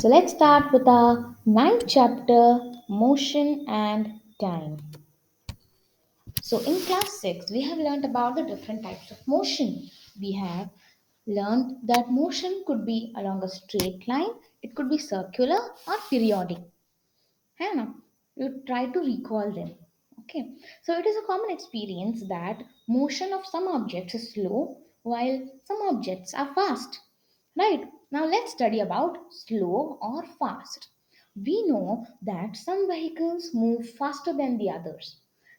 So let's start with our ninth chapter, Motion and Time. So in class 6, we have learned about the different types of motion. We have learned that motion could be along a straight line, it could be circular or periodic. है ना? You try to recall them. Okay. So it is a common experience that motion of some objects is slow while some objects are fast. Right. Now let's study about slow or fast. We know that some vehicles move faster than the others.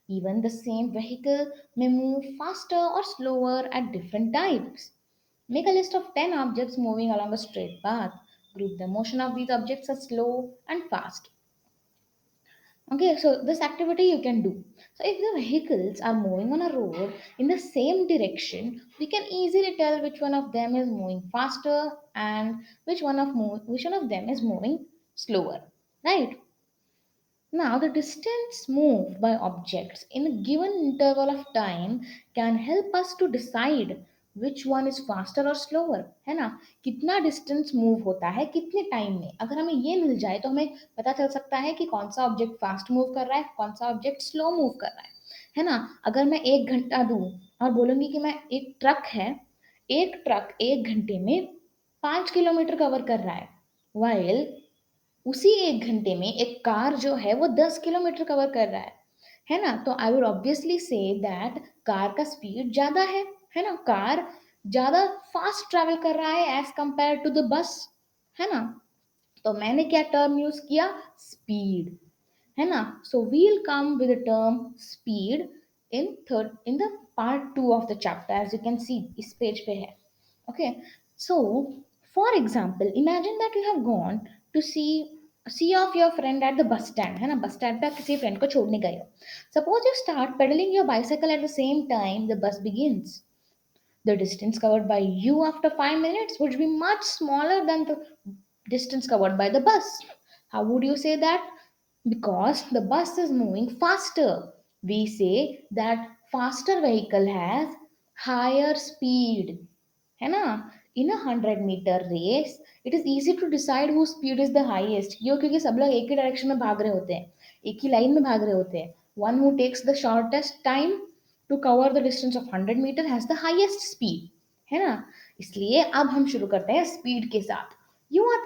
Even the same vehicle may move faster or slower at different times. Make a list of 10 objects moving along a straight path. Group the motion of these objects as slow and fast. Okay, so this activity you can do. So if the vehicles are moving on a road in the same direction, we can easily tell which one of them is moving faster and which one of them is moving slower. Right? Now, the distance moved by objects in a given interval of time can help us to decide which one is faster or slower, है ना? कितना distance move होता है कितने time में, अगर हमें ये मिल जाए तो हमें पता चल सकता है कि कौन सा ऑब्जेक्ट फास्ट मूव कर रहा है, कौन सा ऑब्जेक्ट स्लो मूव कर रहा है ना? अगर मैं 1 घंटा दूं और बोलूंगी कि मैं एक ट्रक 1 घंटे में 5 किलोमीटर कवर कर रहा है, वाइल उसी 1 घंटे में एक कार जो है वो 10 किलोमीटर कवर कर रहा है ना? तो आई वुड ऑब्वियसली से दैट कार का स्पीड ज्यादा है ना? कार ज्यादा फास्ट ट्रैवल कर रहा है as compare to the bus, है ना? तो मैंने क्या टर्म यूज किया? स्पीड, है ना? So we'll come with the term speed in the part 2 of the chapter, as you can see इस पेज पे है. Okay, so for example, imagine that you have gone to see off your friend at the bus stand, है ना? Bus stand पे आप किसी friend को छोड़ने गए हो. Suppose you start pedaling your bicycle at the same time the bus begins. The distance covered by you after 5 minutes would be much smaller than the distance covered by the bus. How would you say that? Because the bus is moving faster. We say that faster vehicle has higher speed. है ना? In a 100 meter race, it is easy to decide whose speed is the highest. क्यों? क्योंकि सब लोग एक ही direction में भाग रहे होते हैं, एक ही लाइन में भाग रहे होते हैं. One who takes the shortest time to cover the distance of 100 meter has the highest speed, है ना? इसलिए अब हम शुरू करते हैं स्पीड के साथ. You are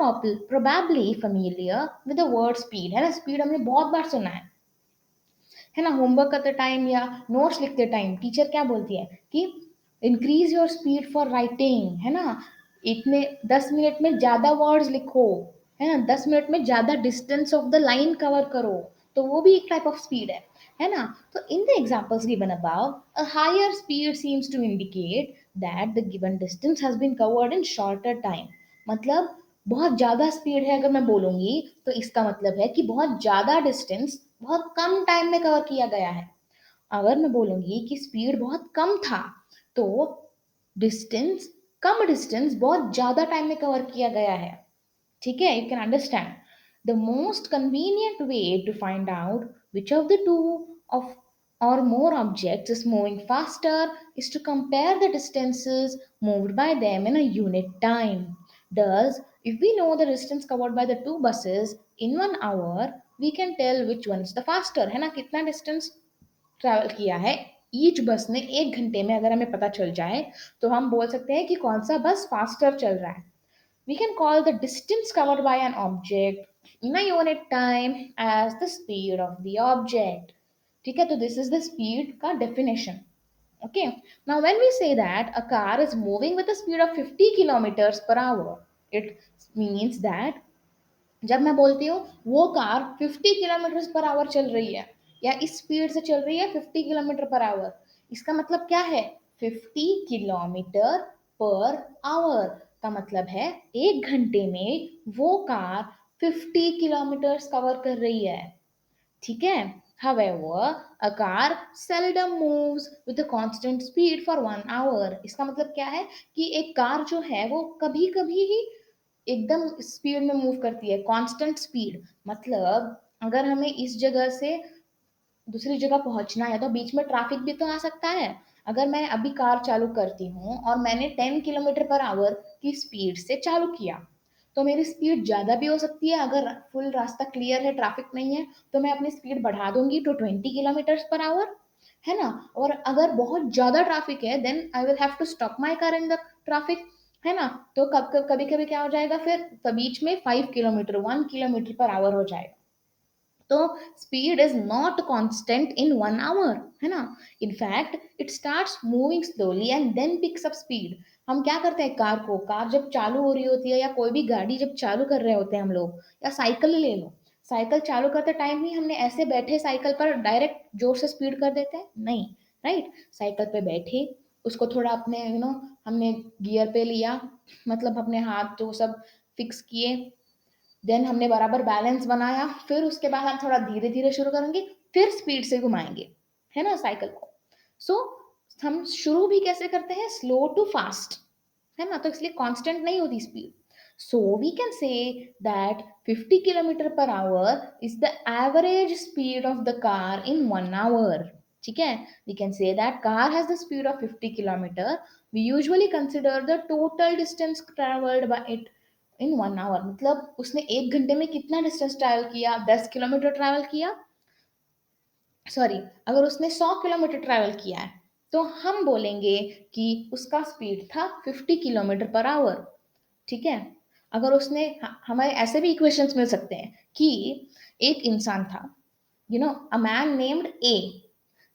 probably familiar with the word speed, है ना? स्पीड हमने बहुत बार सुना है ना? होमवर्क करते टाइम या नोट्स लिखते टाइम टीचर क्या बोलती है कि increase your speed for writing, है ना? इतने 10 मिनट में ज्यादा वर्ड्स लिखो, है ना? 10 मिनट में ज्यादा distance of the line cover करो. तो वो भी एक टाइप ऑफ स्पीड है ना? तो in the examples given above, a higher speed seems to indicate that the given distance has been covered in shorter time. मतलब बहुत ज़्यादा स्पीड है अगर मैं बोलूँगी तो इसका मतलब है कि बहुत ज़्यादा डिस्टेंस बहुत कम टाइम में कवर किया गया है. अगर मैं बोलूँगी कि स्पीड बहुत कम था तो डिस्टेंस कम डिस्टेंस बहुत ज़्यादा टाइम में कवर किया गया है. ठीक है? You can understand. The most convenient way to find out which of the two of or more objects is moving faster is to compare the distances moved by them in a unit time. Thus, if we know the distance covered by the two buses in 1 hour, we can tell which one is the faster. है ना? कितना distance travel किया है each बस ने 1 घंटे में, अगर हमें पता चल जाए तो हम बोल सकते हैं कि कौन सा बस फास्टर चल रहा है. We can call the distance covered by an object in a unit time as the speed of the object. ठीक है? तो this is the speed का definition. Okay. Now when we say that a car is moving with a speed of 50 kilometers per hour, it means that जब मैं बोलती हूँ वो car 50 kilometre per our चल रही है या इस स्पीड से चल रही है 50 किलोमीटर पर आवर, इसका मतलब क्या है? 50 किलोमीटर पर आवर का मतलब है 1 घंटे में वो कार 50 किलोमीटर कवर कर रही है. ठीक है? However, a car seldom moves with a constant speed for 1 hour. इसका मतलब क्या है कि एक कार जो है वो कभी कभी ही एकदम स्पीड में मूव करती है, कांस्टेंट स्पीड. मतलब अगर हमें इस जगह से दूसरी जगह पहुंचना है तो बीच में ट्रैफिक भी तो आ सकता है. अगर मैं अभी कार चालू करती हूँ और मैंने 10 किलोमीटर पर आवर की स्पीड से चालू किया तो मेरी स्पीड ज़्यादा भी हो सकती है। अगर फुल रास्ता क्लियर है, ट्रैफिक नहीं है, तो मैं अपनी स्पीड बढ़ा दूंगी टू 20 किलोमीटर पर आवर, है ना। और अगर बहुत ज़्यादा ट्रैफिक है, then I will have to stop my car in the traffic, है ना। तो कभी कभी क्या हो जाएगा, फिर बीच में 5 किलोमीटर, 1 किलोमीटर पर आवर हो जाएगा। तो speed is not constant in 1 hour, है ना। In fact it starts moving slowly and then picks up speed. हम क्या करते हैं, कार जब चालू हो रही होती है, या कोई भी गाड़ी जब चालू कर रहे होते हैं हम लोग, या साइकिल ले लो, साइकिल चालू करते टाइम ही हमने ऐसे बैठे साइकिल पर डायरेक्ट जोर से स्पीड कर देते हैं, नहीं, राइट। साइकिल पे बैठे, उसको थोड़ा अपने हमने गियर पे लिया, मतलब अपने हाथ जो सब फिक्स किए, देन हमने बराबर बैलेंस बनाया, फिर उसके बाद हम थोड़ा धीरे धीरे शुरू करेंगे, फिर स्पीड से घुमाएंगे, है ना, साइकिल को। सो हम शुरू भी कैसे करते हैं, स्लो टू फास्ट, है ना। तो इसलिए कांस्टेंट नहीं होती speed. So we can say that 50 kilometre per hour is the average speed of the car in 1 hour. ठीक है, we can say that car has the speed of 50 kilometre. We usually consider the total distance travelled by it in 1 hour, मतलब उसने 1 घंटे में कितना distance travel किया, 10 kilometre travel किया, sorry, अगर उसने 100 किलोमीटर ट्रैवल किया है, तो हम बोलेंगे कि उसका स्पीड था 50 किलोमीटर पर आवर। ठीक है। अगर उसने हमें ऐसे भी इक्वेशंस मिल सकते हैं कि एक इंसान था, अ मैन नेम्ड ए।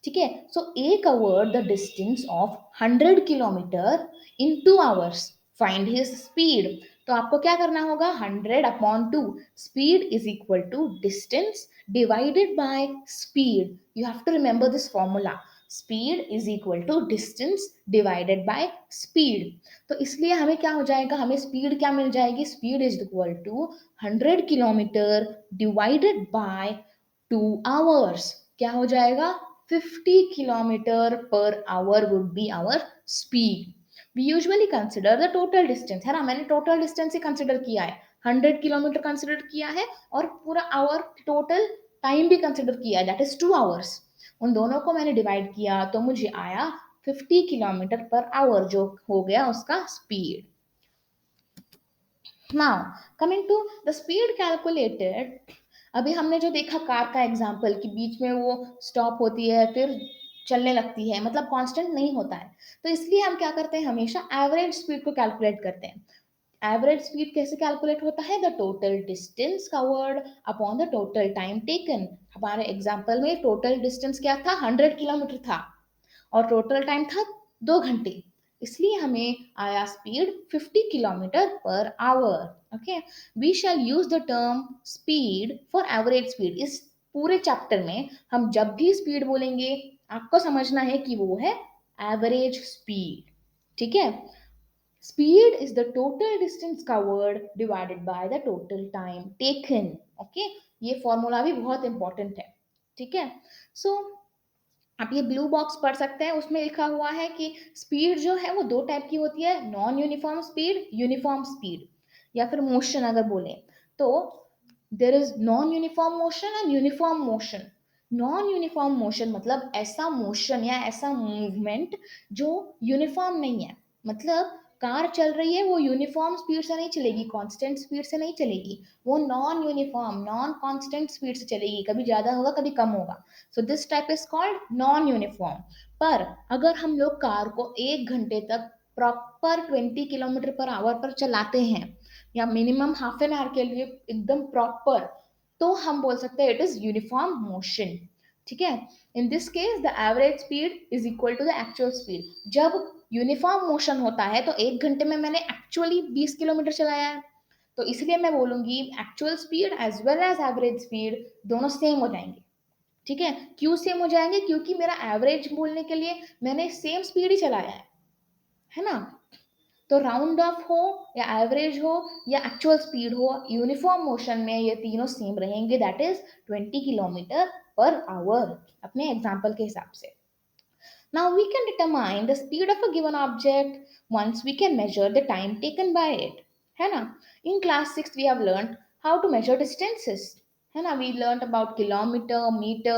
ठीक है, so A covered the distance of 100 kilometre in 2 hours, find his speed. तो आपको क्या करना होगा, 100/2, speed is equal to distance divided by speed. You have to remember this formula, speed is equal to distance divided by speed. तो इसलिए हमें क्या हो जाएगा, हमें स्पीड क्या मिल जाएगी, speed is equal to 100 kilometre divided by 2 hours. क्या हो जाएगा, 50 kilometre per hour would be our speed. We usually consider the total distance, है ना, मैंने टोटल डिस्टेंस ही कंसिडर किया है, 100 किलोमीटर कंसिडर किया है, और पूरा आवर टोटल टाइम भी कंसिडर किया है, दैट इज 2 आवर्स। उन दोनों को मैंने डिवाइड किया तो मुझे आया 50 किलोमीटर पर आवर, जो हो गया उसका speed. Now coming to the speed calculated, अभी हमने जो देखा कार का एग्जांपल कि बीच में वो स्टॉप होती है, फिर चलने लगती है, मतलब कांस्टेंट नहीं होता है। तो इसलिए हम क्या करते हैं, हमेशा एवरेज स्पीड को कैलकुलेट करते हैं। एवरेज स्पीड कैसे कैलकुलेट होता है, the total distance covered upon the total time taken. हमारे एग्जांपल में टोटल डिस्टेंस क्या था, 100 किलोमीटर था, और टोटल टाइम था 2 घंटे, इसलिए हमें आया speed 50 kilometre per hour. Okay, we shall use the term speed for average speed. इस पूरे चैप्टर में हम जब भी स्पीड बोलेंगे, आपको समझना है कि वो है एवरेज स्पीड। ठीक है, speed is the total distance covered divided by the total time taken. Okay, ये फॉर्मूला भी बहुत इंपॉर्टेंट है। ठीक है, सो आप ये ब्लू बॉक्स पढ़ सकते हैं, उसमें लिखा हुआ है कि स्पीड जो है वो दो टाइप की होती है, non uniform speed, uniform speed, या फिर मोशन अगर बोले तो there is non uniform motion and uniform motion. Non uniform motion मतलब ऐसा मोशन या ऐसा मूवमेंट जो यूनिफॉर्म नहीं है, मतलब कार चल रही है वो यूनिफॉर्म स्पीड से नहीं चलेगी, कांस्टेंट स्पीड से नहीं चलेगी, वो non uniform non constant speed से चलेगी, कभी ज्यादा होगा कभी कम होगा। So this type is called non uniform. पर अगर हम लोग कार को 1 घंटे तक प्रॉपर 20 किलोमीटर पर आवर पर चलाते हैं, या मिनिमम हाफ एन आवर के लिए एकदम प्रॉपर, तो हम बोल सकते हैं इट इज यूनिफॉर्म मोशन। ठीक है, in this case the average speed is equal to the actual speed. जब यूनिफॉर्म मोशन होता है तो 1 घंटे में मैंने एक्चुअली 20 किलोमीटर चलाया है, तो इसलिए मैं बोलूंगी actual speed as well as average speed दोनों सेम हो जाएंगे। ठीक है, क्यों सेम हो जाएंगे, क्योंकि मेरा एवरेज बोलने के लिए मैंने सेम स्पीड ही चलाया है ना। तो राउंड ऑफ हो या एवरेज हो या एक्चुअल स्पीड हो, यूनिफॉर्म मोशन में ये तीनों सेम रहेंगे, that is 20 kilometre per our, अपने एग्जाम्पल के हिसाब से। Now we can determine the speed of a given object once we can measure the time taken by it. है ना? In class 6 we have learned how to measure distances. है ना? We learned about kilometer, meter,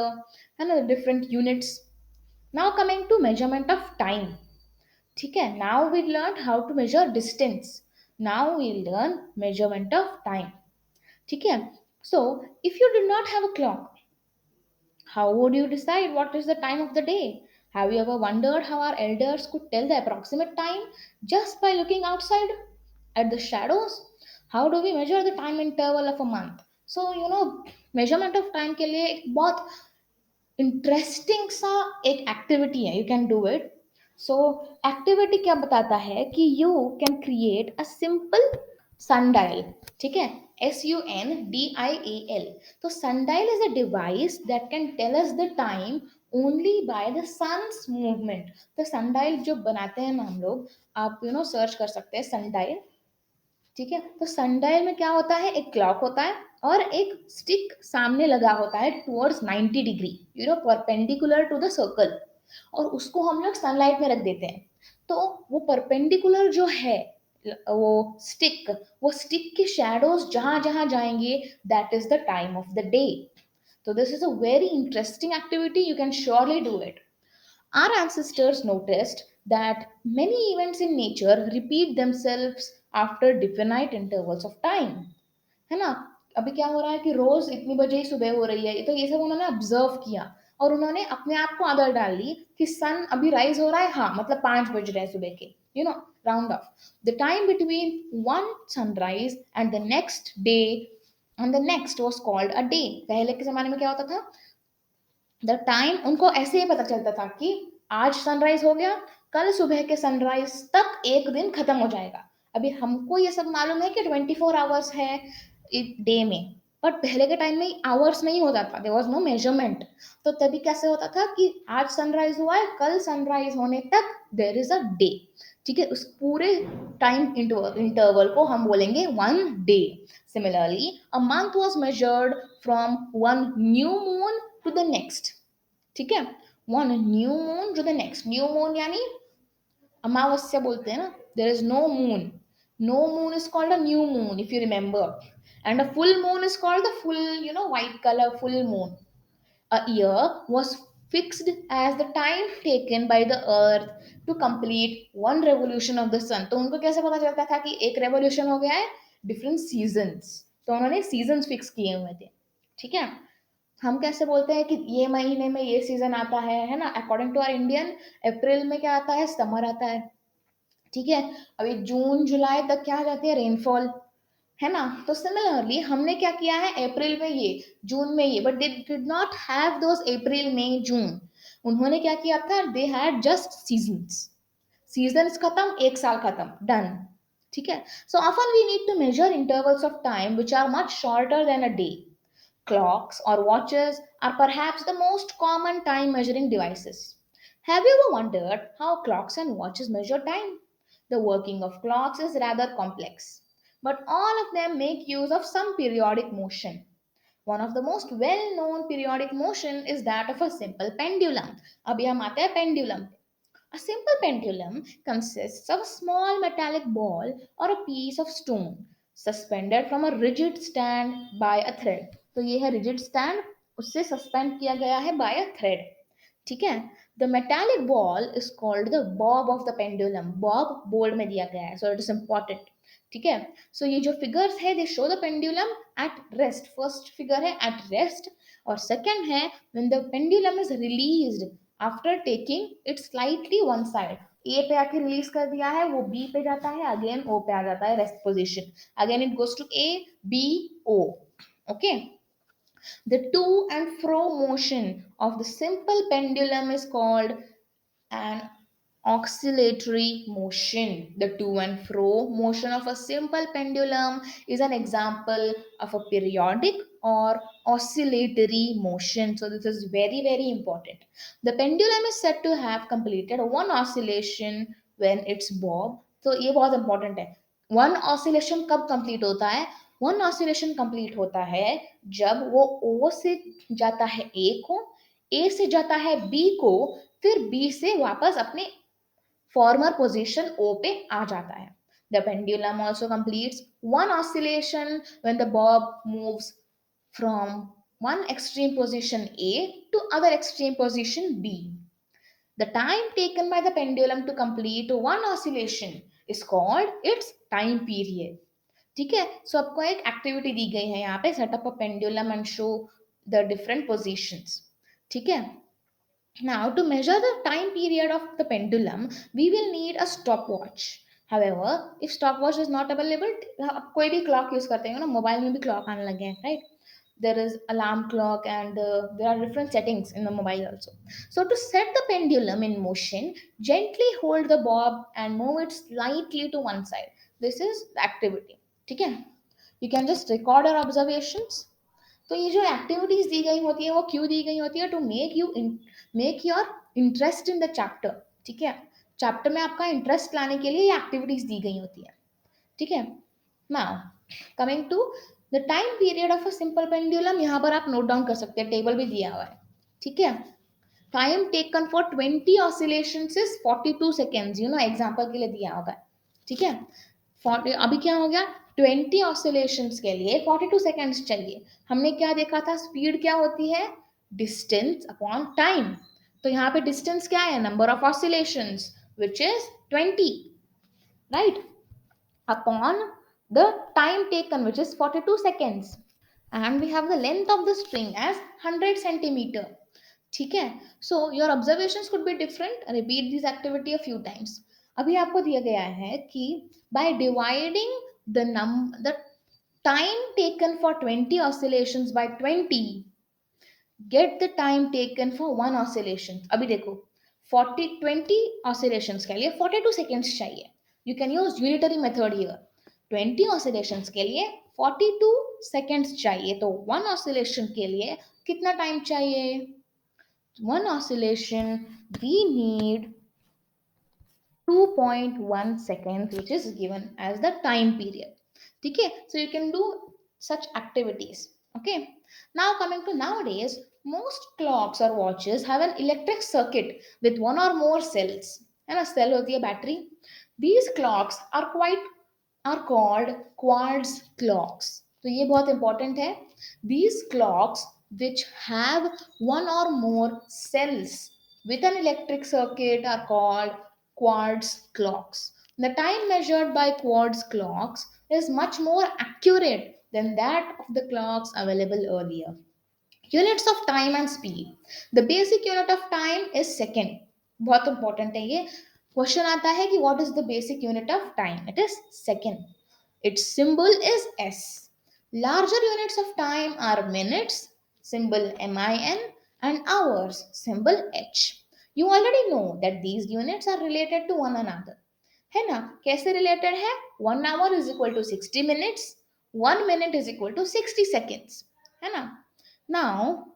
है ना, the different units. Now coming to measurement of time. ठीक है, now we learned how to measure distance. Now we learn measurement of time. ठीक है? So if you did not have a clock, how would you decide what is the time of the day? Have you ever wondered how our elders could tell the approximate time just by looking outside at the shadows? How do we measure the time interval of a month? So, measurement of time के लिए एक बहुत interesting सा एक activity है, you can do it. So activity क्या बताता है कि you can create a simple sundial. ठीक है? SUNDIAL. तो sundial is a device that can tell us the time only by the sun's movement. तो sundial जो बनाते हैं ना हम लोग, आप सर्च कर सकते हैं sundial. ठीक है? तो सनडायल में क्या होता है, एक क्लॉक होता है और एक स्टिक सामने लगा होता है towards 90 degree, perpendicular to the circle, और उसको हम लोग सनलाइट में रख देते हैं. तो वो परपेंडिकुलर जो है, वो स्टिक वो स्टिक के शैडोज जहां जहां जाएंगे, that is the time of the day. तो this is a very interesting activity, you can surely do it. Our ancestors noticed that many events in nature repeat themselves after definite intervals of time. है ना? अभी क्या हो रहा है कि रोज इतनी बजे ही सुबह हो रही है, तो ये सब उन्होंने ऑब्जर्व किया और उन्होंने अपने आप को आदत डाल ली कि सन अभी राइज हो रहा है, हाँ मतलब 5 बज रहे हैं सुबह के, round of the time between one sunrise and the next day and the next was called a day. पहले के जमाने में क्या होता था, द टाइम उनको ऐसे ही पता चलता था कि आज सनराइज हो गया, कल सुबह के सनराइज तक एक दिन खत्म हो जाएगा. अभी हमको ये सब मालूम है कि 24 आवर्स है एक डे में, बट पहले के टाइम में आवर्स नहीं होता था, देयर वाज नो मेजरमेंट. तो तभी कैसे होता था कि आज सनराइज हुआ है, कल सनराइज होने तक देयर इज अ डे. ठीक है? उस पूरे टाइम इंटरवल को हम बोलेंगे one day. Similarly a month was measured from one new moon to the next. ठीक है? One new moon to the next. New moon यानी अमावस्या बोलते हैं ना, there is no moon. No moon is called a new moon if you remember, and a full moon is called the full, white color full moon. A year was fixed as the time taken by the earth to complete one revolution of the sun. तो उनको कैसे पता चलता था कि एक revolution हो गया है? Different seasons. तो उन्होंने सीजन्स फिक्स किए हुए थे. ठीक है? हम कैसे बोलते हैं कि ये महीने में ये सीजन आता है ना? अकॉर्डिंग टू आवर इंडियन, अप्रैल में क्या आता है? समर आता है. ठीक है? अभी जून जुलाई तक क्या आ जाती है? रेनफॉल. है ना? तो सिमिलरली हमने क्या किया है, अप्रैल में ये, जून में ये, but they did not have those April May June. उन्होंने क्या किया था, they had just seasons. Seasons खत्म, एक साल खत्म, डन. ठीक है? So often we need to measure intervals of time which are much shorter than a day. Clocks or watches are perhaps the most common time measuring devices. Have you ever wondered how clocks and watches measure time? The working of clocks is rather complex, but all of them make use of some periodic motion. One of the most well known periodic motion is that of a simple pendulum. अभी हम आते हैं pendulum. A simple pendulum consists of a small metallic ball or a piece of stone suspended from a rigid stand by a thread. तो ये है rigid stand, उससे suspend किया गया है by a thread. ठीक है? The metallic ball is called the bob of the pendulum. Bob bold में दिया गया है, so it is important. ठीक है? So ये जो figures है, they show the pendulum at rest. First figure है at rest, और second है when the pendulum is released after taking it slightly one side. A पे आके रिलीज कर दिया है, वो B पे जाता है, अगेन O पे आ जाता है, rest position. Again it goes to A B O. Okay? The to and fro motion of the simple pendulum is called an oscillatory motion. The to and fro motion of a simple pendulum is an example of a periodic or oscillatory motion. So this is very, very important. The pendulum is said to have completed one oscillation when it's bob. So ये बहुत important है. One oscillation कब complete होता है? One oscillation complete होता है जब वो O से जाता है A को, A से जाता है B को, फिर B से वापस अपने former position O पे आ जाता है. The pendulum also completes one oscillation when the bob moves from one extreme position A to other extreme position B. The time taken by the pendulum to complete one oscillation is called its time period. ठीक है, सो आपको एक activity दी गई है यहाँ पे, setup a pendulum and show the different positions. ठीक है. Now, to measure the time period of the pendulum, we will need a stopwatch. However, if stopwatch is not available, आप कोई भी clock use करते हो ना, मोबाइल में भी clock आने लगे हैं, right? There is alarm clock and there are different settings in the mobile also. So to set the pendulum in motion, gently hold the bob and move it slightly to one side. This is the activity. ठीक है? You can just record your observations. तो ये जो activities दी गई होती है वो क्यों दी गई होती है? To make your interest in the chapter. ठीक है, चैप्टर में आपका इंटरेस्ट लाने के लिए ये एक्टिविटीज दी गई होती है. ठीक है. Now coming to the time period of a simple pendulum, यहाँ पर आप नोट डाउन कर सकते हैं, टेबल भी दिया हुआ है. ठीक है. Time taken for 20 oscillations is 42 seconds. You know example के लिए दिया होगा. ठीक है. 40 अभी क्या हो गया, 20 ऑसिलेशंस के लिए 42 सेकेंड्स चाहिए. हमने क्या देखा था, स्पीड क्या होती है, डिस्टेंस अपॉन टाइम. तो यहाँ पे डिस्टेंस क्या है, number of oscillations which is 20, right, upon the time taken which is 42 seconds. And we have the length of the string as 100 centimetre. ठीक है. So your observations could be different. Repeat this activity a few times. अभी आपको दिया गया है कि by dividing the time taken for 20 oscillations by 20, get the time taken for one oscillation. अभी देखो, 20 ऑसिलेशंस के लिए 42 सेकेंड्स चाहिए. You can use unitary method here. 20 oscillations के लिए 42 सेकेंड्स चाहिए, तो वन ऑसिलेशन के लिए कितना टाइम चाहिए? One oscillation we need 2.1 seconds, which is given as the time period. Okay, so you can do such activities. Okay, now coming to nowadays, most clocks or watches have an electric circuit with one or more cells, and a cell hoti hai battery. These clocks are called quartz clocks. तो ये बहुत important है. These clocks which have one or more cells with an electric circuit are called quartz clocks. The time measured by quartz clocks is much more accurate than that of the clocks available earlier. Units of time and speed. The basic unit of time is second. बहुत important है ये. Question आता है कि what is the basic unit of time? It is second. Its symbol is S. Larger units of time are minutes, symbol MIN, and hours, symbol H. You already know that these units are related to one another. है ना? कैसे related है? 1 hour is equal to 60 minutes, 1 minute is equal to 60 seconds. है ना? Now,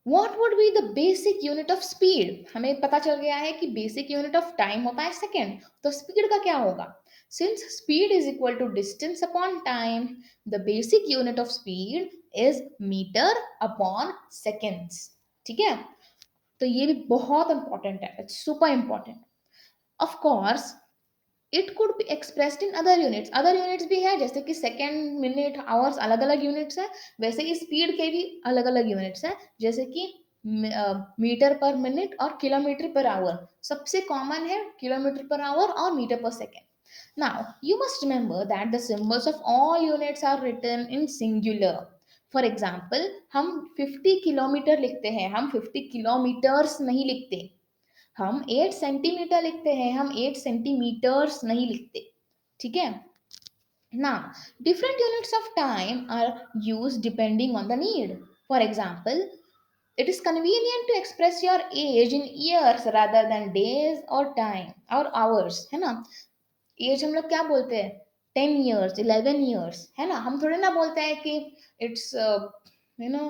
what would be the basic unit of speed? हमें पता चल गया है कि basic unit of time होता है second. तो speed का क्या होगा? Since speed is equal to distance upon time, the basic unit of speed is meter upon seconds. ठीक है. तो ये भी बहुत इंपॉर्टेंट है. It's super important. Of course, it could be expressed in other units. Other units भी है, जैसे कि सेकेंड, मिनट, आवर्स, अलग अलग यूनिट्स है. वैसे ही स्पीड के भी अलग अलग यूनिट्स है, जैसे कि मीटर पर मिनट और किलोमीटर पर आवर. सबसे कॉमन है किलोमीटर पर आवर और metre per second. Now you must remember that the symbols of all units are written in singular. For example, हम 50 किलोमीटर लिखते हैं, हम 50 किलोमीटर्स नहीं लिखते. हम 8 सेंटीमीटर लिखते हैं, हम 8 सेंटीमीटर्स नहीं लिखते. ठीक है. Now, different units of time are used depending on the need. For example, it is convenient to express your age in years rather than days or time or hours. है ना? As हम लोग क्या बोलते हैं? 10 years, 11 years. है ना? हम थोड़े ना बोलते हैं कि it's you know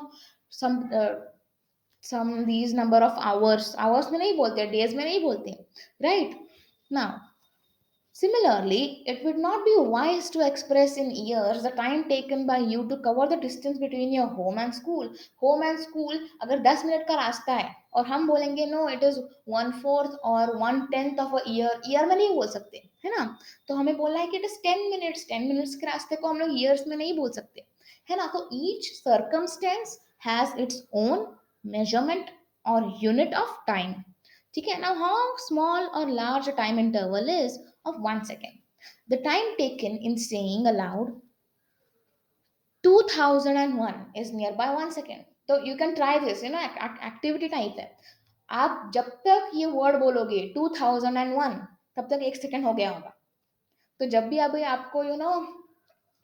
some these number of hours में नहीं बोलते, days में नहीं बोलते, right? Now, similarly, it would not be wise to express in years the time taken by you to cover the distance between your home and school. Home and school अगर 10 minute का रास्ता है और हम बोलेंगे no it is 1/4 और 1/10 of a year में नहीं बोल सकते, है ना? तो हमें बोलना है कि it is 10 minutes. 10 minutes के रास्ते को हम लोग years में नहीं बोल सकते, है ना? तो each circumstance has its own measurement or unit of time. ठीक है. Now how small or large time interval is of 1 second. The time taken in saying aloud 2001 is nearby 1 second. तो you can try this, activity type है. आप जब तक ये word बोलोगे 2001 तब तक 1 सेकंड हो गया होगा. तो जब भी अभी आपको यू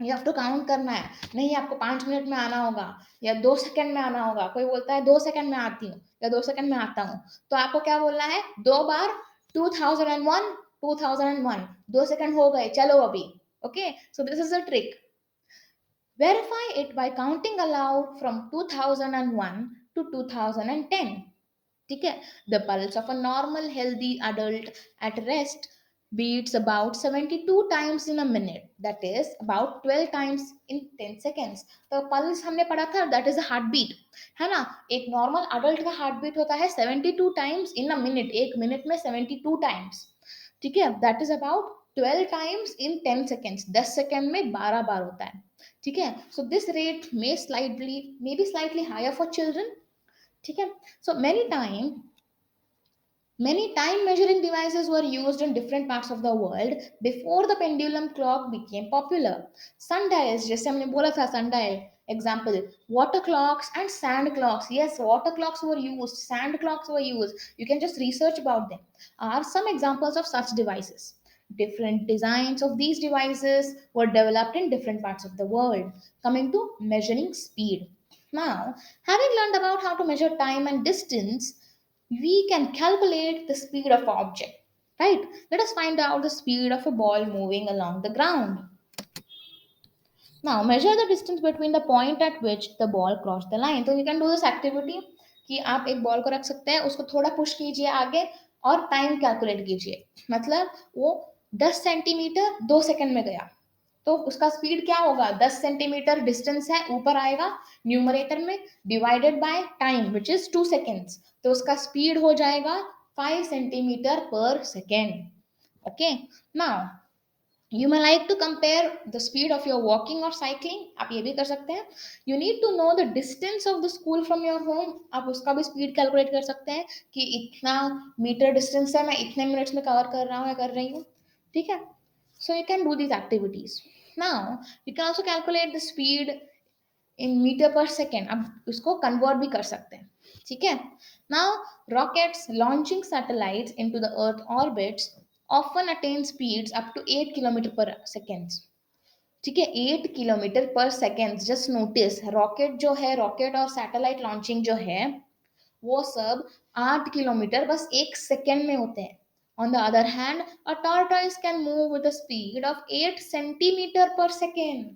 हैव टू काउंट करना है, नहीं आपको 5 मिनट में आना होगा या 2 सेकंड में आना होगा, कोई बोलता है 2 सेकंड में आती हूँ या 2 सेकंड में आता हूँ, तो आपको क्या बोलना है, 2 बार 2001 2001, 2 सेकंड हो गए, चलो अभी. Okay, so this is a trick. Verify it by counting aloud from 2001 to 2010. ठीक है. The pulse of a normal healthy adult at rest beats about 72 times in a minute. That is about 12 times in 10 seconds. तो pulse हमने पढ़ा था, that is a heart beat, है ना. एक normal adult का हार्ट बीट होता है 72 times in a minute, 1 minute में 72 टाइम्स. ठीक है. That is about 12 times in 10 seconds. 10 second में 12 बार होता है. ठीक है. So this rate may be slightly higher for children. ठीक है. सो many time measuring devices were used in different parts of the world before the pendulum clock became popular. Sundials, जैसे हमने बोला था, sundial example, water clocks and sand clocks. Yes, water clocks were used, sand clocks were used. You can just research about them. Are some examples of such devices. Different designs of these devices were developed in different parts of the world. Coming to measuring speed. Now, having learned about how to measure time and distance, we can calculate the speed of an object, right? Let us find out the speed of a ball moving along the ground. Now measure the distance between the point at which the ball crossed the line. तो you can do this activity कि आप एक ball को रख सकते हैं, उसको थोड़ा पुश कीजिए आगे और टाइम कैलकुलेट कीजिए. मतलब वो 10 सेंटीमीटर 2 सेकंड में गया, तो उसका स्पीड क्या होगा, 10 सेंटीमीटर डिस्टेंस है, ऊपर आएगा न्यूमरेटर में, divided by time which is 2 seconds, तो उसका स्पीड हो जाएगा 5 सेंटीमीटर पर second. Okay. Now you may like to compare the speed of your walking or cycling. आप ये भी कर सकते हैं. You need to know the distance of the school from your home. आप उसका भी स्पीड कैलकुलेट कर सकते हैं कि इतना मीटर डिस्टेंस है, मैं इतने मिनट्स में कवर कर रहा हूँ या कर रही हूँ. ठीक है. So you can do these activities. Now you can also calculate the speed in meter per second. अब उसको convert भी कर सकते हैं. ठीक है. Now rockets launching satellites into the earth orbits often attain speeds up to 8 kilometre पर second. ठीक है. 8 किलोमीटर पर सेकेंड. जस्ट नोटिस, रॉकेट जो है, रॉकेट और सैटेलाइट लॉन्चिंग जो है, वो सब 8 किलोमीटर बस 1 सेकेंड में होते हैं. On the other hand, a tortoise can move with a speed of 8 centimeter per second.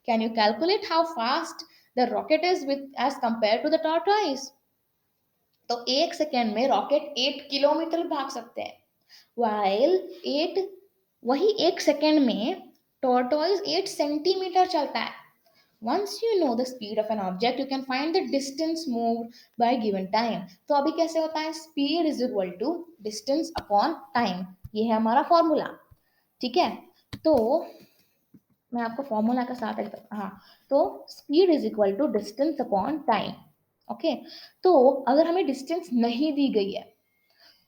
Can you calculate how fast the rocket is with as compared to the tortoise? तो 1 second में rocket 8 kilometre भाग सकते हैं, while 8 वही 1 second में tortoise 8 centimetre चलता है. Once you know the speed of an object, you can find the distance moved by given time. तो अभी कैसे होता है, speed is equal to distance upon time. ये है हमारा फॉर्मूला. ठीक है. तो मैं आपको फॉर्मूला के साथ हाँ, तो speed is equal to distance upon time. Okay. तो अगर हमें डिस्टेंस नहीं दी गई है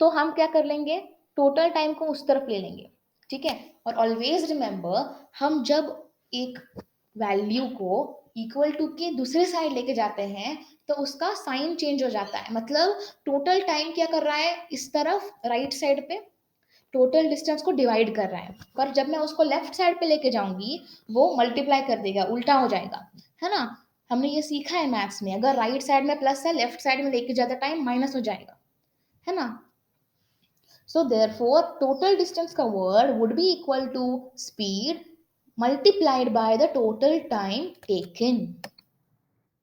तो हम क्या कर लेंगे, टोटल टाइम को उस तरफ ले लेंगे. ठीक है. और ऑलवेज रिमेंबर, हम जब एक वैल्यू को इक्वल टू के दूसरे साइड लेके जाते हैं तो उसका साइन चेंज हो जाता है. मतलब टोटल टाइम क्या कर रहा है, इस तरफ राइट साइड पे टोटल डिस्टेंस को डिवाइड कर रहा है, पर जब मैं उसको लेफ्ट साइड पे लेके जाऊंगी वो मल्टीप्लाई कर देगा, उल्टा हो जाएगा, है ना. हमने ये सीखा है मैथ्स में, अगर राइट साइड में प्लस है, लेफ्ट साइड में लेके जाता टाइम माइनस हो जाएगा, है ना. So therefore, total distance covered would be equal to speed multiplied by the total time taken.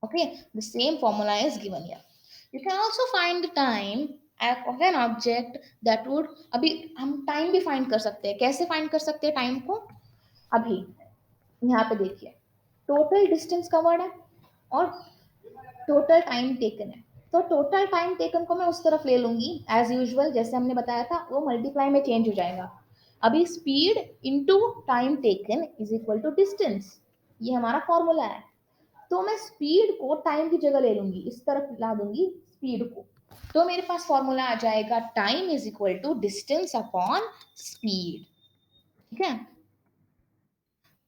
Okay, the same formula is given here. You can also find the time of an object that would, अभी हम time भी find कर सकते हैं. कैसे find कर सकते हैं टाइम को, अभी यहाँ पे देखिए, टोटल डिस्टेंस कवर्ड है और टोटल टाइम टेकन है. तो टोटल टाइम टेकन को मैं उस तरफ ले लूंगी एज यूजुअल, जैसे हमने बताया था, वो मल्टीप्लाई में चेंज हो जाएगा. अभी speed into time taken is equal to distance, ये हमारा फॉर्मूला है. तो मैं स्पीड को टाइम की जगह ले लूंगी, इस तरफ ला दूंगी स्पीड को, तो मेरे पास फॉर्मूला आ जाएगा time is equal to distance upon speed. ठीक है.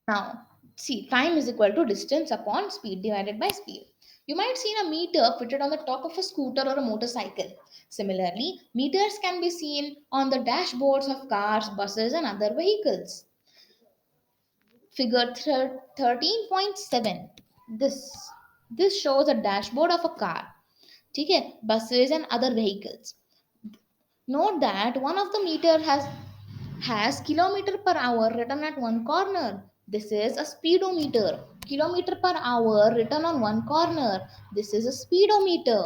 Now, see, time is equal to distance upon speed divided by speed. You might see a meter fitted on the top of a scooter or a motorcycle. Similarly, meters can be seen on the dashboards of cars, buses, and other vehicles. Figure 13.7. This shows a dashboard of a car. ठीक है, buses and other vehicles. Note that one of the meter has kilometer per hour written at one corner. This is a speedometer. Kilometer per hour written on one corner. This is a speedometer.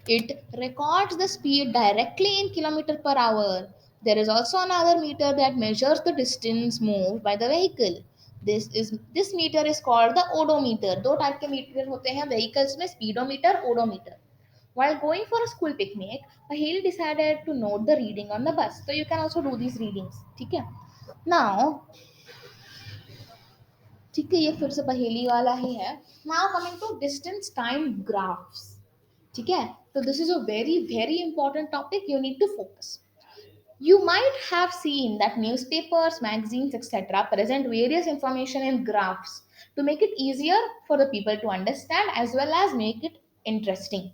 It records the speed directly in kilometer per hour. There is also another meter that measures the distance moved by the vehicle. This meter is called the odometer. दो type के metre होते हैं vehicles में, speedometer, odometer. While going for a school picnic, Hary decided to note the reading on the bus. So you can also do these readings. ठीक है. Now, ठीक है, ये फिर से पहेली वाला ही है. Now coming to distance time graphs. ठीक है, तो this is a very very important topic you need to focus. You might have seen that newspapers, magazines, etc. present various information in graphs to make it easier for the people to understand as well as make it interesting.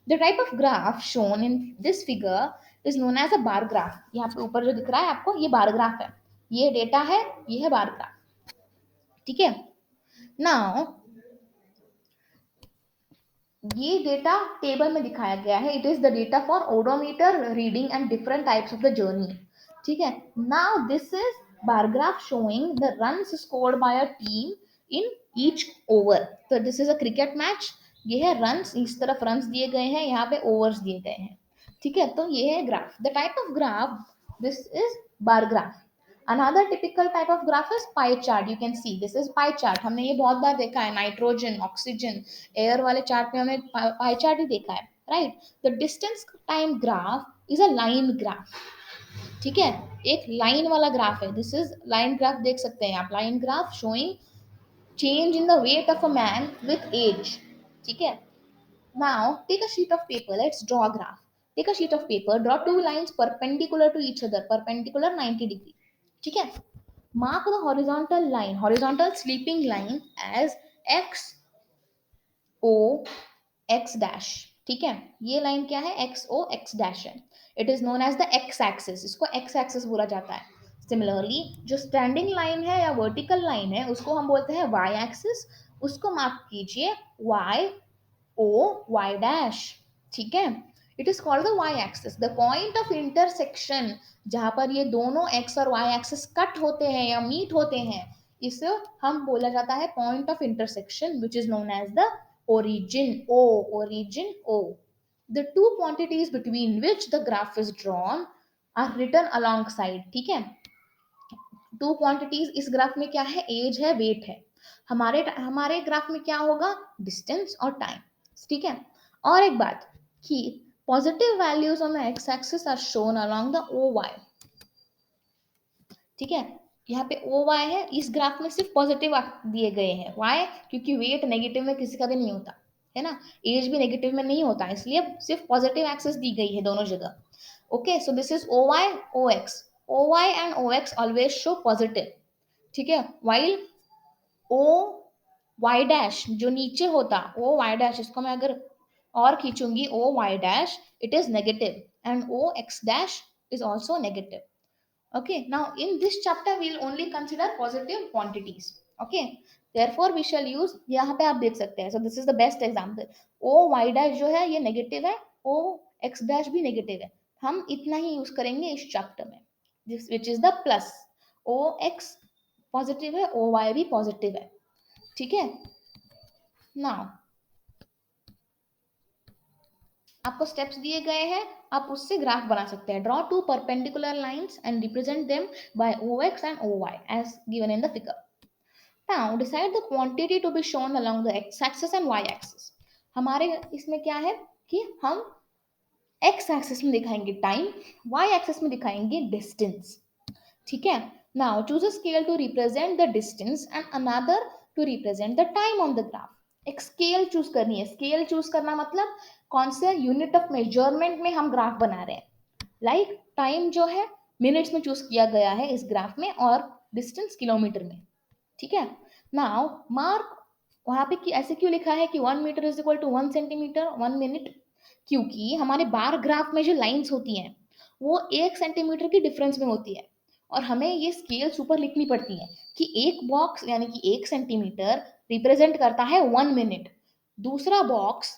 The type of graph shown in this figure is known as a bar graph. यहाँ पे ऊपर जो दिख रहा है आपको, ये bar graph है. ये डेटा है, ये है बार ग्राफ. ठीक है. नाउ ये डेटा टेबल में दिखाया गया है. It is the data for odometer reading and different types of the journey. ठीक है. Now this is bar graph showing the runs scored by a team in each over. तो this is a cricket match. ये है runs, इस तरफ runs दिए गए हैं, यहाँ पे ओवर्स दिए गए हैं. ठीक है, तो ये है graph. The type of graph, this is bar graph. Another typical type of graph is pie chart. You can see this is pie chart. हमने ये बहुत बार देखा है. नाइट्रोजन, ऑक्सीजन, एयर वाले चार्ट में हमने पाई चार्ट ही देखा है. Right. The distance time graph is a line graph. ठीक है, एक लाइन वाला ग्राफ है. This is line graph. देख सकते हैं आप, line graph showing change in the weight of a man with age. ठीक है. Now take a sheet of paper. Let's draw a graph. Take a sheet of paper, draw two lines perpendicular to each other. Perpendicular 90 degree. ठीक है. Mark the horizontal sleeping line as x o x dash. ठीक है, ये line क्या है? x o x dash है. It is known as the x axis. इसको x axis बोला जाता है. सिमिलरली जो स्टैंडिंग लाइन है या वर्टिकल लाइन है, उसको हम बोलते हैं y एक्सिस. उसको मार्क कीजिए y o y dash. ठीक है. It is called the y axis. The point of intersection, जहां पर ये दोनों x और y एक्सिस कट होते हैं या मीट होते हैं, इसे हम बोला जाता है point of intersection, which is known as the origin o. origin o. The two quantities between which the graph is drawn are written alongside. ठीक है. टू क्वांटिटीज इस ग्राफ में क्या है? एज है, वेट है. हमारे हमारे ग्राफ में क्या होगा? डिस्टेंस और टाइम. ठीक है. और एक बात कि positive values on the X axis are shown along the O Y. ठीक है. यहाँ पे ओ वाई है. इस ग्राफ में सिर्फ पॉजिटिव दिए गए हैं. वाई? क्योंकि वेट नेगेटिव में किसी का भी नहीं होता है ना, एज भी नेगेटिव में नहीं होता, इसलिए सिर्फ पॉजिटिव एक्सिस दी गई है दोनों जगह. Okay, so this is O Y O X. O Y and O X always show positive. ठीक है. वाइल ओ वाई डैश जो नीचे होता, ओ वाई डैश, इसको मैं अगर और खींचूंगी, O Y dash, it is negative. And O X dash is also negative. Okay, now in this chapter we will only consider positive quantities. Okay, therefore we shall use, यहाँ पे आप देख सकते हैं. So this is the best example. O y dash जो है ये negative है, O x dash भी नेगेटिव है. हम इतना ही यूज करेंगे इस चैप्टर में. This which is the plus. O x positive है, O y भी पॉजिटिव है. ठीक है. नाउ आपको स्टेप्स दिए गए हैं, आप उससे ग्राफ बना सकते हैं. Draw two perpendicular lines and represent them by O X and O Y as given in the figure. Now decide the quantity to be shown along the x axis and y axis. हमारे इसमें क्या है कि हम x axis में दिखाएंगे time, y axis में दिखाएंगे डिस्टेंस. ठीक है. Now choose a scale to represent the distance and another to represent the time on the graph. एक स्केल चूज करनी है. स्केल चूज करना मतलब कौन से यूनिट ऑफ मेजरमेंट में हम ग्राफ बना रहे हैं. लाइक टाइम जो है मिनट्स में चूज किया गया है इस ग्राफ में और डिस्टेंस किलोमीटर में। ठीक है, नाउ मार्क वहां पे कि ऐसे क्यों लिखा है कि 1 metre is equal to 1 centimetre 1 minute, क्योंकि हमारे बार ग्राफ में जो लाइंस होती हैं वो 1 सेंटीमीटर की डिफरेंस में होती है और हमें ये स्केल्स ऊपर लिखनी पड़ती है कि एक बॉक्स यानी कि 1 सेंटीमीटर रिप्रेजेंट करता है 1 मिनट, दूसरा बॉक्स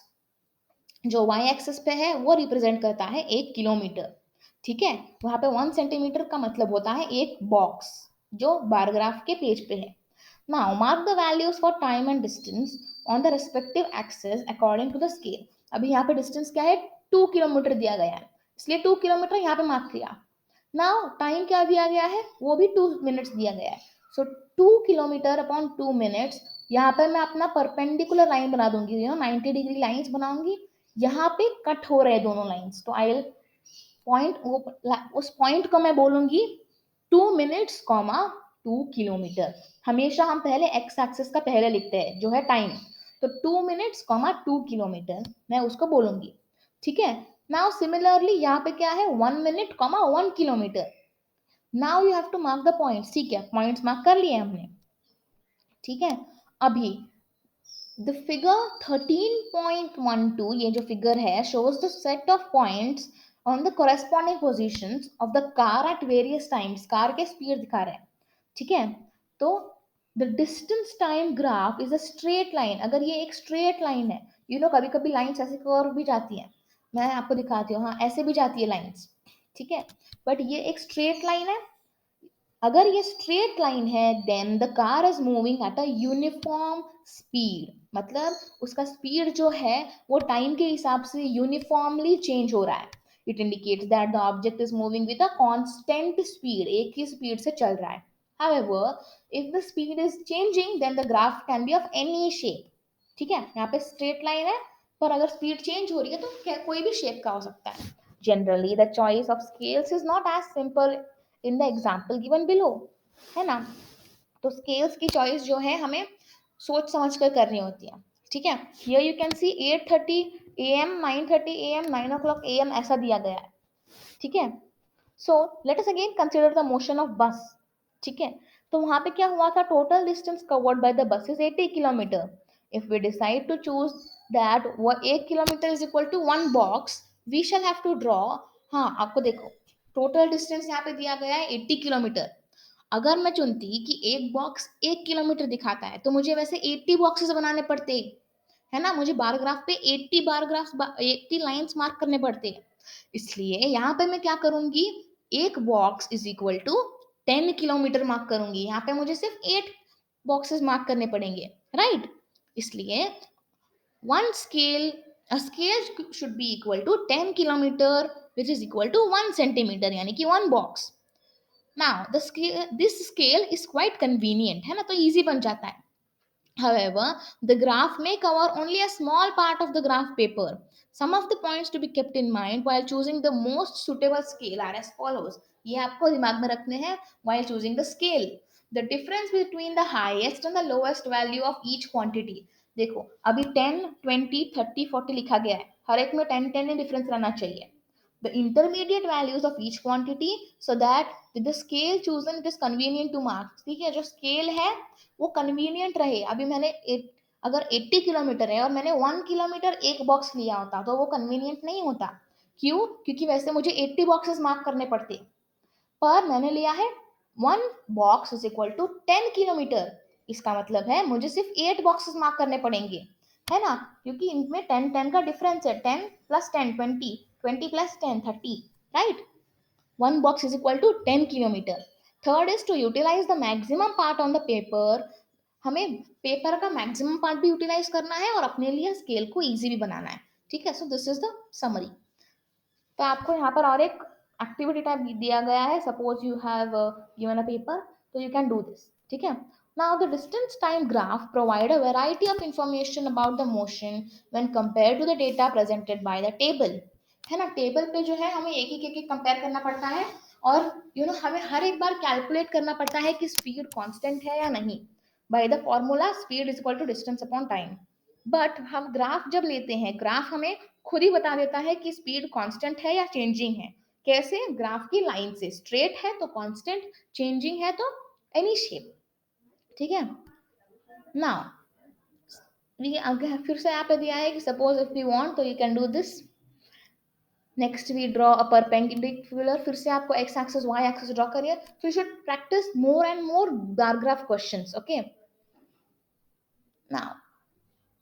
जो वाई एक्सिस पे है वो रिप्रेजेंट करता है 1 किलोमीटर। ठीक है, वहां पे 1 सेंटीमीटर का मतलब होता है एक बॉक्स जो बार ग्राफ के पेज पे है। Now mark the values for time and distance on the respective axes according to the scale. अभी यहाँ पे डिस्टेंस क्या है, 2 किलोमीटर दिया गया है, इसलिए 2 किलोमीटर यहाँ पे मार्क किया। नाउ टाइम क्या दिया गया है, वो भी 2 मिनट्स दिया गया है। सो 2 किलोमीटर अपॉन 2 मिनट्स, यहाँ पर मैं अपना परपेंडिकुलर लाइन बना दूंगी, 90 डिग्री लाइंस बनाऊंगी, यहाँ पे कट हो रहे हैं दोनों लाइंस, तो आई पॉइंट उस पॉइंट को मैं बोलूंगी 2 मिनट्स कॉमा 2 किलोमीटर। हमेशा हम पहले एक्स एक्सिस का पहले लिखते हैं जो है टाइम, तो 2 मिनट्स कॉमा 2 किलोमीटर मैं उसको बोलूंगी। ठीक है, नाउ सिमिलरली यहाँ पे क्या है 1 minute comma 1 kilometre. Now you have to mark the points. ठीक है, पॉइंट्स मार्क कर लिए हमने। ठीक है, अभी द फिगर 13.12, ये जो फिगर है shows the set of points on the corresponding positions of the car at various times। Car के स्पीड दिखा रहे हैं। ठीक है, तो the distance time graph is a straight line. अगर ये एक स्ट्रेट लाइन है, कभी कभी लाइंस ऐसे कर्व भी जाती हैं, मैं आपको दिखाती हूँ, हाँ ऐसे भी जाती है लाइंस। ठीक है, बट ये एक स्ट्रेट लाइन है। अगर ये स्ट्रेट लाइन है then the car is moving at a uniform speed, मतलब उसका स्पीड जो है वो टाइम के हिसाब से यूनिफॉर्मली चेंज हो रहा है। It indicates that the object is moving with a constant speed, एक ही स्पीड से चल रहा है। However, if the speed is changing, then the graph can be of any shape। ठीक है, यहाँ पे स्ट्रेट लाइन है पर अगर स्पीड चेंज हो रही है तो कोई भी शेप का हो सकता है। Generally the choice of scales is not as simple in the example given below, है ना। तो स्केल्स की चॉइस जो है हमें सोच समझ कर करनी होती है। ठीक है, here you can C 8:30 AM 9:30 AM 9 o'clock AM ऐसा दिया गया है। ठीक है, so let us again consider the motion of bus. ठीक है, तो वहां पे क्या हुआ था, total distance covered by the bus is 80 kilometre. If we decide to choose that वो 1 kilometre is equal to 1 box, we shall have to draw. हाँ आपको देखो, टोटल डिस्टेंस यहाँ पे दिया गया है 80 किलोमीटर। अगर मैं चुनती कि एक बॉक्स 1 किलोमीटर दिखाता है तो मुझे वैसे 80 बॉक्सेस बनाने पड़ते, है ना, मुझे बार ग्राफ पे 80 बार ग्राफ 80 लाइंस मार्क करने पड़ते हैं। इसलिए यहाँ पे मैं क्या करूंगी, एक box is equal to 10 kilometre mark करूंगी, यहाँ पे मुझे सिर्फ 8 बॉक्सेस मार्क करने पड़ेंगे, राइट। इसलिए one scale a scale should be equal to 10 kilometer which is equal to 1 centimetre यानी कि 1 box. Now this scale is quite convenient, है ना, तो इजी बन जाता है। However, the graph may cover only a small part of the graph paper. Some of the points to be kept in mind while choosing the most suitable scale are as follows। ये आपको दिमाग में रखने हैं while choosing the scale। The difference between the highest and the lowest value of each quantity। देखो अभी 10 20 30 40 लिखा गया है, हर एक में 10 10 डिफरेंस रहना चाहिए। The intermediate values of each quantity so that with the scale chosen it is convenient to mark। ठीक है, जो स्केल है वो कन्वीनियंट रहे। अभी मैंने अगर 80 किलोमीटर है और मैंने 1 किलोमीटर एक बॉक्स लिया होता तो वो कन्वीनियंट नहीं होता। क्यों, क्योंकि वैसे मुझे 80 बॉक्सेस मार्क करने पड़ते, पर मैंने लिया है 1 box is equal to 10 kilometre. इसका मतलब है मुझे सिर्फ 8 बॉक्सेस मार्क करने पड़ेंगे, है ना, क्योंकि इनमें 10 10 का डिफरेंस है, 10 + 10 20, 20 + 10 30, right. 1 box is equal to 10 kilometer। Third is to utilise the maximum part on the paper. हमें पेपर का मैक्सिमम पार्ट भी यूटिलाइज करना है और अपने लिए स्केल को इजी भी बनाना है। ठीक है, so this is the summary. तो आपको यहाँ पर और एक एक्टिविटी टाइप दिया गया है, suppose you have given a paper, तो यू कैन डू दिस। ठीक है, now the distance time graph provide a variety of information about the motion when compare to the data presented by the table. है ना, table पे जो है हमें एक एक कंपेयर करना पड़ता है और हमें हर एक बार कैलकुलेट करना पड़ता है कि स्पीड कांस्टेंट है या नहीं, by the formula speed is equal to distance upon time. But हम ग्राफ जब लेते हैं, ग्राफ हमें खुद ही बता देता है कि स्पीड कांस्टेंट है या चेंजिंग है, कैसे? ग्राफ की लाइन से, स्ट्रेट है तो कांस्टेंट, चेंजिंग है तो एनी शेप। ठीक है। नाउ ये आगे फिर से यहाँ पे दिया है कि सपोज इफ यू वांट तो you can do this. Next we draw a perpendicular, फिर से आपको X axis Y axis draw करिए। So you should practice more and more bar graph questions. Okay, now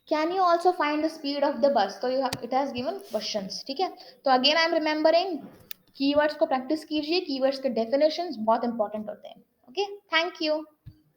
can you also find the speed of the bus, तो you it has given questions. ठीक है, तो again I am remembering, keywords को practice कीजिए, keywords के definitions बहुत important होते हैं। Okay, thank you.